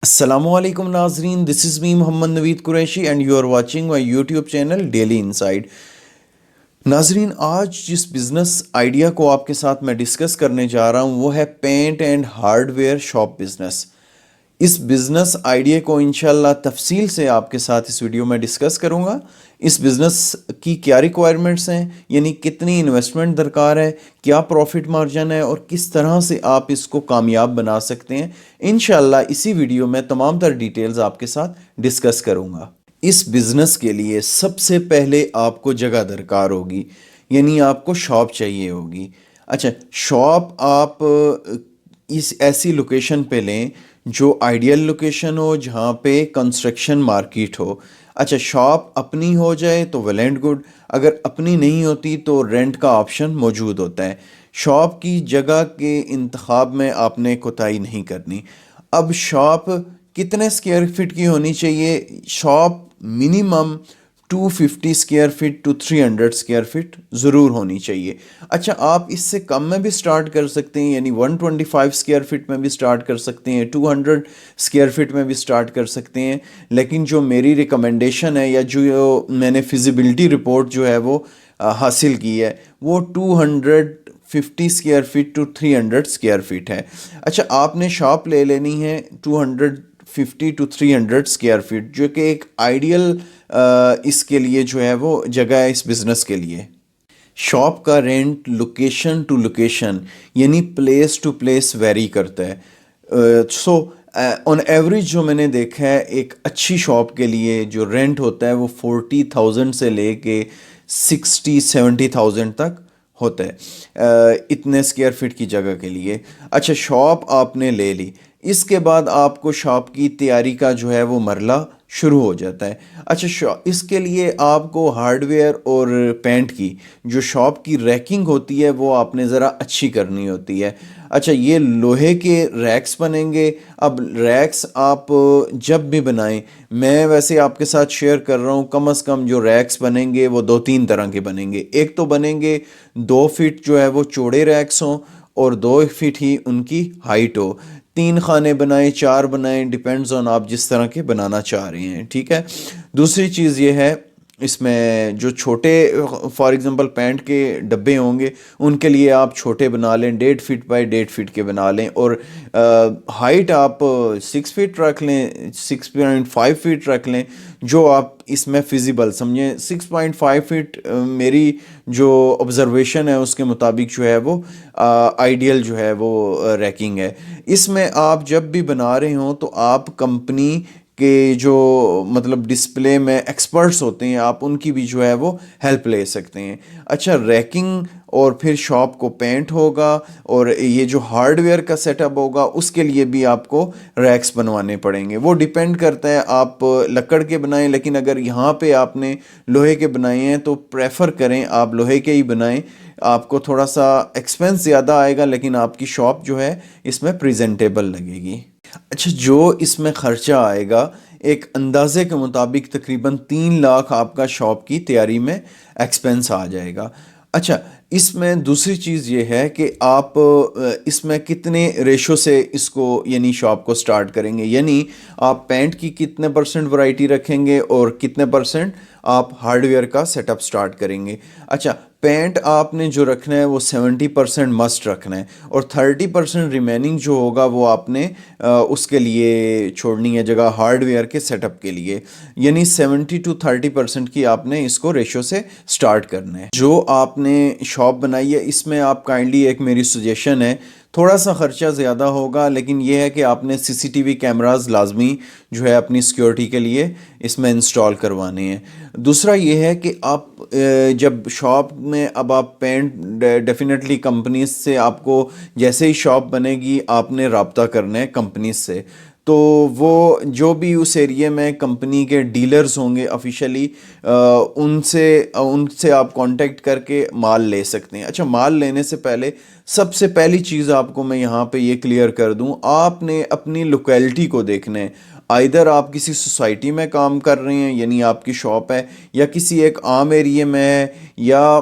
السلام علیکم ناظرین، this is me Muhammad Naveed Qureshi and you are watching my YouTube channel Daily Inside. ناظرین، آج جس بزنس آئیڈیا کو آپ کے ساتھ میں ڈسکس کرنے جا رہا ہوں وہ ہے paint and hardware shop business. اس بزنس آئیڈیا کو انشاءاللہ تفصیل سے آپ کے ساتھ اس ویڈیو میں ڈسکس کروں گا۔ اس بزنس کی کیا ریکوائرمنٹس ہیں، یعنی کتنی انویسٹمنٹ درکار ہے، کیا پروفٹ مارجن ہے، اور کس طرح سے آپ اس کو کامیاب بنا سکتے ہیں، انشاءاللہ اسی ویڈیو میں تمام تر ڈیٹیلز آپ کے ساتھ ڈسکس کروں گا۔ اس بزنس کے لیے سب سے پہلے آپ کو جگہ درکار ہوگی، یعنی آپ کو شاپ چاہیے ہوگی۔ اچھا، شاپ آپ اس ایسی لوکیشن پہ لیں جو آئیڈیل لوکیشن ہو، جہاں پہ کنسٹرکشن مارکیٹ ہو۔ اچھا، شاپ اپنی ہو جائے تو ویل اینڈ گڈ، اگر اپنی نہیں ہوتی تو رینٹ کا آپشن موجود ہوتا ہے۔ شاپ کی جگہ کے انتخاب میں آپ نے کوتاہی نہیں کرنی۔ اب شاپ کتنے سکوائر فٹ کی ہونی چاہیے؟ Shop minimum 250 square feet to 300 square feet ضرور ہونی چاہیے۔ اچھا، آپ اس سے کم میں بھی سٹارٹ کر سکتے ہیں، یعنی 125 سکوائر فٹ میں بھی سٹارٹ کر سکتے ہیں، 200 سکوائر فٹ میں بھی سٹارٹ کر سکتے ہیں، لیکن جو میری ریکمنڈیشن ہے یا جو میں نے فیزیبلٹی رپورٹ جو ہے وہ حاصل کی ہے وہ 250 square feet to 300 square feet ہے۔ اچھا، آپ نے شاپ لے لینی ہے 250 ٹو 300 سکوائر فٹ، جو کہ ایک آئیڈیل اس کے لیے جو ہے وہ جگہ ہے اس بزنس کے لیے۔ شاپ کا رینٹ لوکیشن ٹو لوکیشن یعنی پلیس ٹو پلیس ویری کرتا ہے۔ سو آن ایوریج جو میں نے دیکھا ہے، ایک اچھی شاپ کے لیے جو رینٹ ہوتا ہے وہ 40,000 سے لے کے 60-70,000 تک ہوتا ہے اتنے سکوائر فٹ کی جگہ کے لیے۔ اچھا، شاپ آپ نے لے لی، اس کے بعد آپ کو شاپ کی تیاری کا جو ہے وہ مرحلہ شروع ہو جاتا ہے۔ اچھا، اس کے لیے آپ کو ہارڈ ویئر اور پینٹ کی جو شاپ کی ریکنگ ہوتی ہے وہ آپ نے ذرا اچھی کرنی ہوتی ہے۔ اچھا، یہ لوہے کے ریکس بنیں گے۔ اب ریکس آپ جب بھی بنائیں، میں ویسے آپ کے ساتھ شیئر کر رہا ہوں، کم از کم جو ریکس بنیں گے وہ 2-3 طرح کے بنیں گے۔ ایک تو بنیں گے 2 فٹ جو ہے وہ چوڑے ریکس ہوں اور 2 فٹ ہی ان کی ہائٹ ہو۔ 3 خانے بنائیں، 4 بنائیں، ڈیپینڈز آن آپ جس طرح کے بنانا چاہ رہے ہیں، ٹھیک ہے۔ دوسری چیز یہ ہے، اس میں جو چھوٹے فار ایگزامپل پینٹ کے ڈبے ہوں گے ان کے لیے آپ چھوٹے بنا لیں، 1.5 فٹ بائی 1.5 فٹ کے بنا لیں، اور ہائٹ آپ 6 فٹ رکھ لیں، 6.5 فٹ رکھ لیں، جو آپ اس میں فیزیبل سمجھیں۔ 6.5 فٹ میری جو آبزرویشن ہے اس کے مطابق جو ہے وہ آئیڈیل جو ہے وہ ریکنگ ہے۔ اس میں آپ جب بھی بنا رہے ہوں تو آپ کمپنی کہ جو مطلب ڈسپلے میں ایکسپرٹس ہوتے ہیں، آپ ان کی بھی جو ہے وہ ہیلپ لے سکتے ہیں۔ اچھا، ریکنگ اور پھر شاپ کو پینٹ ہوگا، اور یہ جو ہارڈ ویئر کا سیٹ اپ ہوگا اس کے لیے بھی آپ کو ریکس بنوانے پڑیں گے۔ وہ ڈیپینڈ کرتا ہے، آپ لکڑ کے بنائیں، لیکن اگر یہاں پہ آپ نے لوہے کے بنائے ہیں تو پریفر کریں آپ لوہے کے ہی بنائیں۔ آپ کو تھوڑا سا ایکسپینس زیادہ آئے گا، لیکن آپ کی شاپ جو ہے اس میں پریزنٹیبل لگے گی۔ اچھا، جو اس میں خرچہ آئے گا ایک اندازے کے مطابق تقریباً 3 لاکھ آپ کا شاپ کی تیاری میں ایکسپینس آ جائے گا۔ اچھا، اس میں دوسری چیز یہ ہے کہ آپ اس میں کتنے ریشو سے اس کو یعنی شاپ کو سٹارٹ کریں گے، یعنی آپ پینٹ کی کتنے پرسنٹ ورائٹی رکھیں گے اور کتنے پرسنٹ آپ ہارڈ ویئر کا سیٹ اپ سٹارٹ کریں گے۔ اچھا، پینٹ آپ نے جو رکھنا ہے وہ 70% مسٹ رکھنا ہے، اور 30% ریمیننگ جو ہوگا وہ آپ نے اس کے لیے چھوڑنی ہے جگہ ہارڈ ویئر کے سیٹ اپ کے لیے، یعنی 70-30% کی آپ نے اس کو ریشو سے سٹارٹ کرنا ہے۔ جو آپ نے شاپ بنائی ہے اس میں آپ کائنڈلی، ایک میری سجیشن ہے، تھوڑا سا خرچہ زیادہ ہوگا، لیکن یہ ہے کہ آپ نے CCTV کیمراز لازمی جو ہے اپنی سیکیورٹی کے لیے اس میں انسٹال کروانے ہیں۔ دوسرا یہ ہے کہ آپ جب شاپ میں اب آپ پینٹ ڈیفینیٹلی کمپنیز سے آپ کو جیسے ہی شاپ بنے گی آپ نے رابطہ کرنا ہے کمپنیز سے، تو وہ جو بھی اس ایریے میں کمپنی کے ڈیلرز ہوں گے آفیشلی، ان سے آپ کانٹیکٹ کر کے مال لے سکتے ہیں۔ اچھا، مال لینے سے پہلے سب سے پہلی چیز آپ کو میں یہاں پہ یہ کلیئر کر دوں، آپ نے اپنی لوکیلٹی کو دیکھنا ہے۔ آئدر آپ کسی سوسائٹی میں کام کر رہے ہیں یعنی آپ کی شاپ ہے، یا کسی ایک عام ایریے میں ہے، یا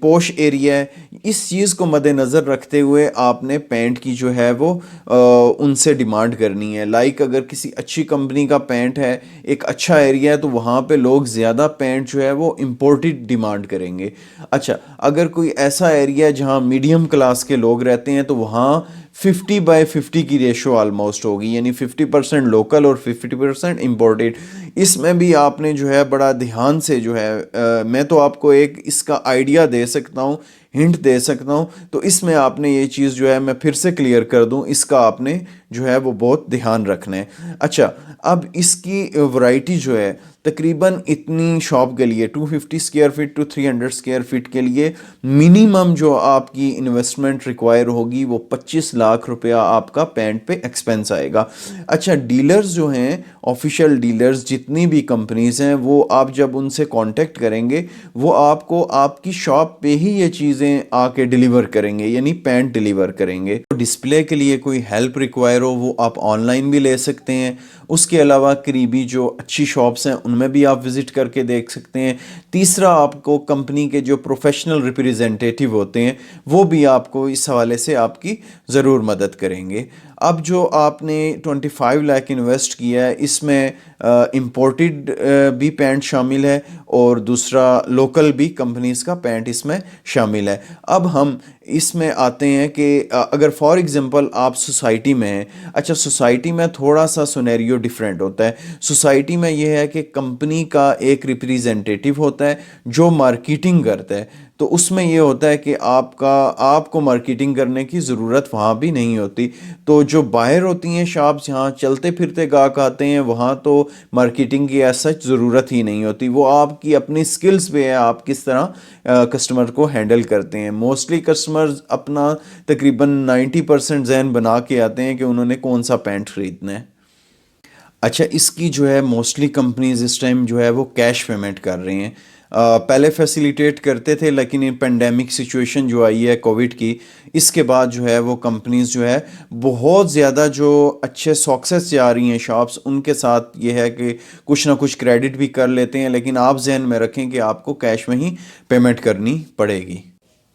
پوش ایریا ہے، اس چیز کو مد نظر رکھتے ہوئے آپ نے پینٹ کی جو ہے وہ ان سے ڈیمانڈ کرنی ہے. لائک اگر کسی اچھی کمپنی کا پینٹ ہے، ایک اچھا ایریا ہے، تو وہاں پہ لوگ زیادہ پینٹ جو ہے وہ امپورٹڈ ڈیمانڈ کریں گے. اچھا اگر کوئی ایسا ایریا ہے جہاں میڈیم کلاس کے لوگ رہتے ہیں، تو وہاں 50/50 کی ریشو آلموسٹ ہوگی، یعنی 50% لوکل اور 50% امپورٹیڈ. اس میں بھی آپ نے جو ہے بڑا دھیان سے جو ہے میں تو آپ کو ایک اس کا آئیڈیا دے سکتا ہوں، ہنٹ دے سکتا ہوں. تو اس میں آپ نے یہ چیز جو ہے میں پھر سے کلیئر کر دوں، اس کا آپ نے جو ہے وہ بہت دھیان رکھنا ہے. اچھا اب اس کی ورائٹی جو ہے تقریباً اتنی شاپ کے لیے 250 square feet to 300 square feet کے لیے منیمم جو آپ کی انویسٹمنٹ ریکوائر ہوگی وہ 25 لاکھ روپیہ آپ کا پینٹ پہ ایکسپینس آئے گا. اچھا ڈیلرز جو ہیں، آفیشیل ڈیلرز جتنی بھی کمپنیز ہیں، وہ آپ جب ان سے کانٹیکٹ کریں گے، وہ آپ کو آپ کی شاپ پہ ہی یہ چیزیں آ کے ڈیلیور کریں گے، یعنی پینٹ ڈیلیور کریں گے. ڈسپلے کے لیے کوئی ہیلپ ریکوائر ہو وہ آپ آن لائن بھی لے سکتے ہیں. اس کے علاوہ قریبی جو اچھی شاپس ہیں ان میں بھی آپ وزٹ کر کے دیکھ سکتے ہیں. تیسرا آپ کو کمپنی کے جو پروفیشنل ریپریزنٹیٹیو ہوتے ہیں وہ بھی آپ کو اس حوالے سے آپ کی ضرور مدد کریں گے. اب جو آپ نے 25 لاکھ انویسٹ کیا ہے، اس میں امپورٹڈ بھی پینٹ شامل ہے اور دوسرا لوکل بھی کمپنیز کا پینٹ اس میں شامل ہے. اب ہم اس میں آتے ہیں کہ اگر فار ایگزامپل آپ سوسائٹی میں ہیں. اچھا سوسائٹی میں تھوڑا سا سونیریو ڈیفرنٹ ہوتا ہے. سوسائٹی میں یہ ہے کہ کمپنی کا ایک ریپریزنٹیٹیو ہوتا ہے جو مارکیٹنگ کرتا ہے. تو اس میں یہ ہوتا ہے کہ آپ کو مارکیٹنگ کرنے کی ضرورت وہاں بھی نہیں ہوتی. تو جو باہر ہوتی ہیں شاپس، جہاں چلتے پھرتے گاہک آتے ہیں، وہاں تو مارکیٹنگ کی ایز سچ ضرورت ہی نہیں ہوتی. وہ آپ کی اپنی سکلز پہ ہے آپ کس طرح کسٹمر کو ہینڈل کرتے ہیں. موسٹلی کسٹمرز اپنا تقریباً 90% ذہن بنا کے آتے ہیں کہ انہوں نے کون سا پینٹ خریدنا ہے. اچھا اس کی جو ہے موسٹلی کمپنیز اس ٹائم جو ہے وہ کیش پیمنٹ کر رہے ہیں. پہلے فیسیلیٹیٹ کرتے تھے، لیکن ان پینڈیمک سچویشن جو آئی ہے کووڈ کی، اس کے بعد جو ہے وہ کمپنیز جو ہے بہت زیادہ جو اچھے سکسیس سے آ رہی ہیں شاپس، ان کے ساتھ یہ ہے کہ کچھ نہ کچھ کریڈٹ بھی کر لیتے ہیں، لیکن آپ ذہن میں رکھیں کہ آپ کو کیش میں ہی پیمنٹ کرنی پڑے گی.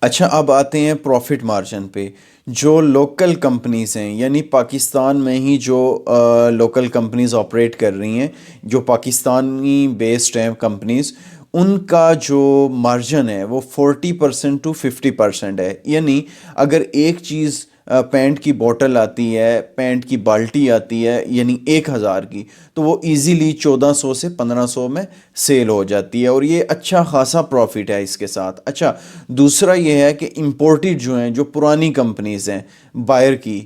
اچھا اب آتے ہیں پروفٹ مارجن پہ. جو لوکل کمپنیز ہیں، یعنی پاکستان میں ہی جو لوکل کمپنیز آپریٹ کر رہی ہیں، جو پاکستانی بیسڈ ہیں کمپنیز، ان کا جو مارجن ہے وہ 40% ٹو 50% ہے. یعنی اگر ایک چیز پینٹ کی بوٹل آتی ہے، پینٹ کی بالٹی آتی ہے، یعنی 1000 کی، تو وہ ایزیلی 1400 سے 1500 میں سیل ہو جاتی ہے، اور یہ اچھا خاصا پروفٹ ہے اس کے ساتھ. اچھا دوسرا یہ ہے کہ امپورٹڈ جو ہیں، جو پرانی کمپنیز ہیں باہر کی،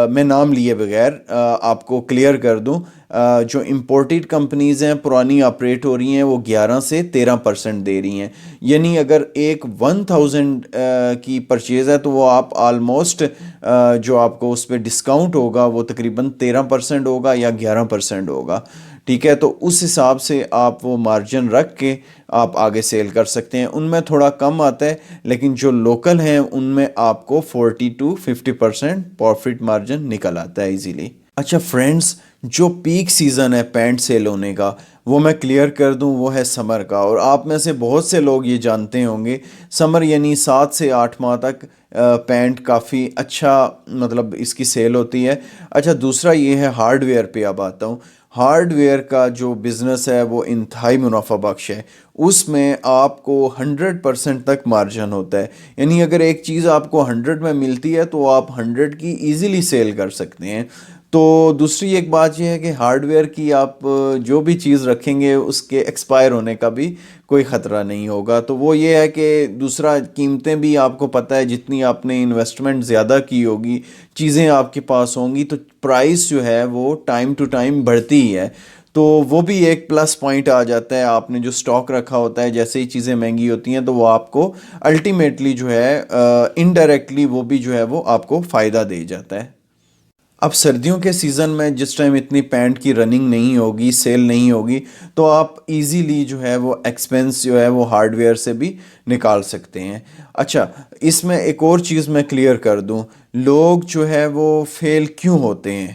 میں نام لیے بغیر آپ کو کلیئر کر دوں، جو امپورٹڈ کمپنیز ہیں پرانی آپریٹ ہو رہی ہیں، وہ 11 سے 13% دے رہی ہیں. یعنی اگر ایک 1000 کی پرچیز ہے تو وہ آپ آلموسٹ جو آپ کو اس پہ ڈسکاؤنٹ ہوگا وہ تقریباً 13% ہوگا یا 11% ہوگا. ٹھیک ہے، تو اس حساب سے آپ وہ مارجن رکھ کے آپ آگے سیل کر سکتے ہیں. ان میں تھوڑا کم آتا ہے، لیکن جو لوکل ہیں ان میں آپ کو 40 ٹو 50% پروفٹ مارجن نکل آتا ہے ایزیلی. اچھا فرینڈز، جو پیک سیزن ہے پینٹ سیل ہونے کا وہ میں کلیئر کر دوں، وہ ہے سمر کا. اور آپ میں سے بہت سے لوگ یہ جانتے ہوں گے، سمر یعنی 7 سے 8 ماہ تک پینٹ کافی اچھا مطلب اس کی سیل ہوتی ہے. اچھا دوسرا یہ ہے ہارڈ ویئر پہ اب آتا ہوں. ہارڈ ویئر کا جو بزنس ہے وہ انتہائی منافع بخش ہے. اس میں آپ کو 100% تک مارجن ہوتا ہے. یعنی اگر ایک چیز آپ کو 100 میں ملتی ہے تو آپ 100 کی ایزیلی سیل کر سکتے ہیں. تو دوسری ایک بات یہ ہے کہ ہارڈ ویئر کی آپ جو بھی چیز رکھیں گے اس کے ایکسپائر ہونے کا بھی کوئی خطرہ نہیں ہوگا. تو وہ یہ ہے کہ دوسرا قیمتیں بھی آپ کو پتہ ہے، جتنی آپ نے انویسٹمنٹ زیادہ کی ہوگی، چیزیں آپ کے پاس ہوں گی، تو پرائس جو ہے وہ ٹائم ٹو ٹائم بڑھتی ہی ہے. تو وہ بھی ایک پلس پوائنٹ آ جاتا ہے. آپ نے جو سٹاک رکھا ہوتا ہے، جیسے ہی چیزیں مہنگی ہوتی ہیں تو وہ آپ کو الٹیمیٹلی جو ہے انڈائریکٹلی وہ بھی جو ہے وہ آپ کو فائدہ دے جاتا ہے. اب سردیوں کے سیزن میں جس ٹائم اتنی پینٹ کی رننگ نہیں ہوگی، سیل نہیں ہوگی، تو آپ ایزیلی جو ہے وہ ایکسپینس جو ہے وہ ہارڈ ویئر سے بھی نکال سکتے ہیں. اچھا اس میں ایک اور چیز میں کلیئر کر دوں، لوگ جو ہے وہ فیل کیوں ہوتے ہیں.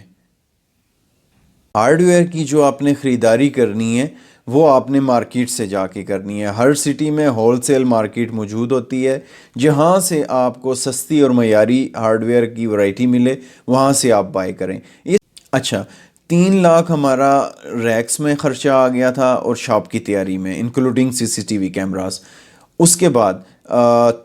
ہارڈ ویئر کی جو آپ نے خریداری کرنی ہے وہ آپ نے مارکیٹ سے جا کے کرنی ہے. ہر سٹی میں ہول سیل مارکیٹ موجود ہوتی ہے جہاں سے آپ کو سستی اور معیاری ہارڈ ویئر کی ورائٹی ملے، وہاں سے آپ بائی کریں. اچھا، 3 لاکھ ہمارا ریکس میں خرچہ آ گیا تھا اور شاپ کی تیاری میں انکلوڈنگ CCTV کیمراز. اس کے بعد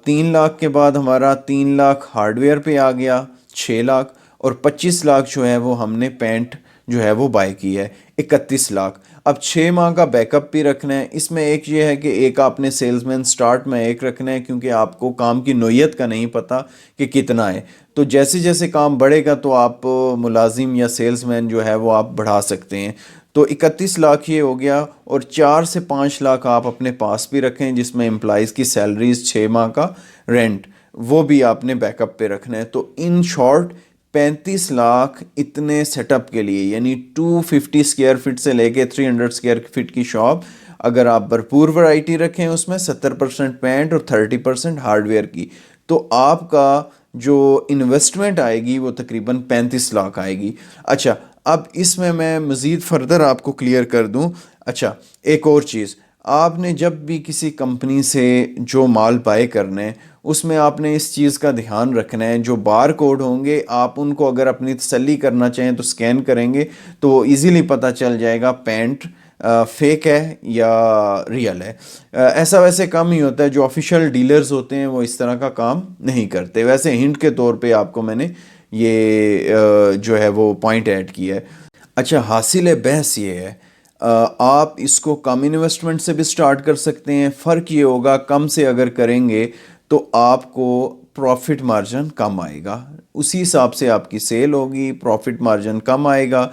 3 لاکھ کے بعد ہمارا 3 لاکھ ہارڈ ویئر پہ آ گیا، 6 لاکھ، اور 25 لاکھ جو ہے وہ ہم نے پینٹ جو ہے وہ بائی کی ہے، 31 لاکھ. اب 6 ماہ کا بیک اپ بھی رکھنا ہے. اس میں ایک یہ ہے کہ ایک آپ نے سیلز مین سٹارٹ میں ایک رکھنا ہے، کیونکہ آپ کو کام کی نوعیت کا نہیں پتہ کہ کتنا ہے. تو جیسے جیسے کام بڑھے گا تو آپ ملازم یا سیلز مین جو ہے وہ آپ بڑھا سکتے ہیں. تو 31 لاکھ یہ ہو گیا، اور 4 سے 5 لاکھ آپ اپنے پاس بھی رکھیں جس میں امپلائیز کی سیلریز، 6 ماہ کا رینٹ، وہ بھی آپ نے بیک اپ پہ رکھنا ہے. تو ان شارٹ 35 لاکھ اتنے سیٹ اپ کے لیے، یعنی 250 اسکوائر فٹ سے لے کے 300 اسکوائر فٹ کی شاپ اگر آپ بھرپور ورائٹی رکھیں، اس میں 70% پینٹ اور 30% ہارڈ ویئر کی، تو آپ کا جو انویسٹمنٹ آئے گی وہ تقریباً 35 لاکھ آئے گی. اچھا، اب اس میں مزید فردر آپ کو کلیئر کر دوں. اچھا، ایک اور چیز، آپ نے جب بھی کسی کمپنی سے جو مال بائی کرنے، اس میں آپ نے اس چیز کا دھیان رکھنا ہے، جو بار کوڈ ہوں گے آپ ان کو اگر اپنی تسلی کرنا چاہیں تو سکین کریں گے تو ایزیلی پتہ چل جائے گا پینٹ فیک ہے یا ریئل ہے. ایسا ویسے کم ہی ہوتا ہے، جو آفیشیل ڈیلرز ہوتے ہیں وہ اس طرح کا کام نہیں کرتے. ویسے ہنٹ کے طور پہ آپ کو میں نے یہ جو ہے وہ پوائنٹ ایڈ کیا ہے. اچھا، حاصل بحث یہ ہے، آپ اس کو کم انویسٹمنٹ سے بھی سٹارٹ کر سکتے ہیں. فرق یہ ہوگا کم سے اگر کریں گے تو آپ کو پروفٹ مارجن کم آئے گا، اسی حساب سے آپ کی سیل ہوگی، پروفٹ مارجن کم آئے گا.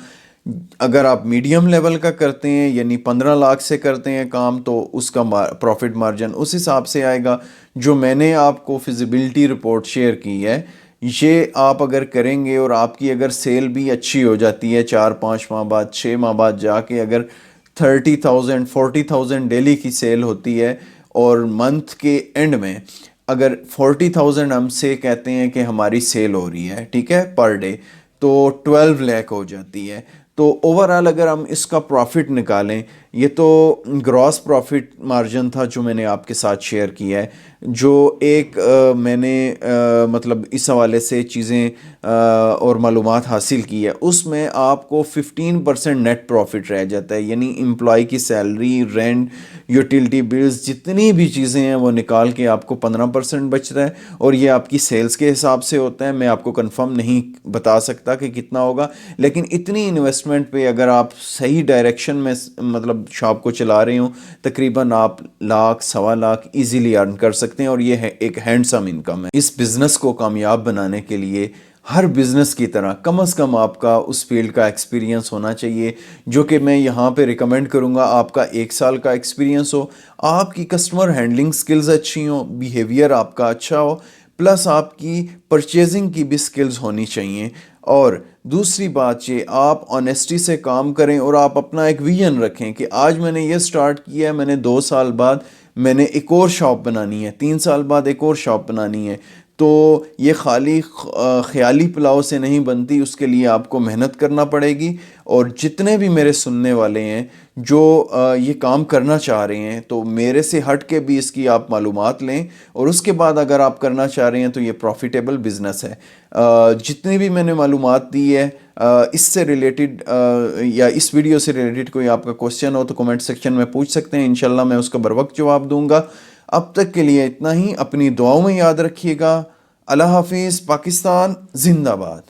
اگر آپ میڈیم لیول کا کرتے ہیں، یعنی 15 لاکھ سے کرتے ہیں کام، تو اس کا پروفٹ مارجن اس حساب سے آئے گا. جو میں نے آپ کو فیزیبلٹی رپورٹ شیئر کی ہے، یہ آپ اگر کریں گے اور آپ کی اگر سیل بھی اچھی ہو جاتی ہے 4-5 ماہ بعد، 6 ماہ بعد جا کے اگر 30,000 40,000 ڈیلی کی سیل ہوتی ہے، اور منتھ کے اینڈ میں اگر 40,000 ہم سے کہتے ہیں کہ ہماری سیل ہو رہی ہے، ٹھیک ہے، پر ڈے، تو 12 لاکھ ہو جاتی ہے. تو اوورآل اگر ہم اس کا پروفٹ نکالیں، یہ تو گراس پروفٹ مارجن تھا جو میں نے آپ کے ساتھ شیئر کیا ہے. جو ایک میں نے مطلب اس حوالے سے چیزیں اور معلومات حاصل کی ہے، اس میں آپ کو 15% نیٹ پروفٹ رہ جاتا ہے، یعنی امپلائی کی سیلری، رینٹ، یوٹیلٹی بلز، جتنی بھی چیزیں ہیں وہ نکال کے آپ کو 15% بچتا ہے. اور یہ آپ کی سیلز کے حساب سے ہوتا ہے، میں آپ کو کنفرم نہیں بتا سکتا کہ کتنا ہوگا، لیکن اتنی انویسٹمنٹ پہ اگر آپ صحیح ڈائریکشن میں مطلب شاپ کو چلا رہے ہوں، تقریباً آپ لاکھ، 1.25 لاکھ ایزیلی ارن کر سکتے ہیں، اور یہ ایک ہینڈسم انکم ہے. اس بزنس کو کامیاب بنانے کے لیے ہر بزنس کی طرح کم از کم آپ کا اس فیلڈ کا ایکسپیرینس ہونا چاہیے، جو کہ میں یہاں پہ ریکمینڈ کروں گا آپ کا 1 سال کا ایکسپیرینس ہو، آپ کی کسٹمر ہینڈلنگ سکلز اچھی ہوں، بیہیویئر آپ کا اچھا ہو، پلس آپ کی پرچیزنگ کی بھی سکلز ہونی چاہیے. اور دوسری بات یہ، آپ آنیسٹی سے کام کریں اور آپ اپنا ایک ویژن رکھیں کہ آج میں نے یہ سٹارٹ کیا ہے، میں نے 2 سال بعد میں نے ایک اور شاپ بنانی ہے، 3 سال بعد ایک اور شاپ بنانی ہے. تو یہ خالی خیالی پلاؤ سے نہیں بنتی، اس کے لیے آپ کو محنت کرنا پڑے گی. اور جتنے بھی میرے سننے والے ہیں جو یہ کام کرنا چاہ رہے ہیں، تو میرے سے ہٹ کے بھی اس کی آپ معلومات لیں، اور اس کے بعد اگر آپ کرنا چاہ رہے ہیں تو یہ پروفیٹیبل بزنس ہے. جتنی بھی میں نے معلومات دی ہے اس سے ریلیٹڈ یا اس ویڈیو سے ریلیٹڈ کوئی آپ کا کوسچن ہو تو کمنٹ سیکشن میں پوچھ سکتے ہیں، انشاءاللہ میں اس کا بروقت جواب دوں گا. اب تک کے لیے اتنا ہی، اپنی دعاؤں میں یاد رکھیے گا. اللہ حافظ. پاکستان زندہ باد.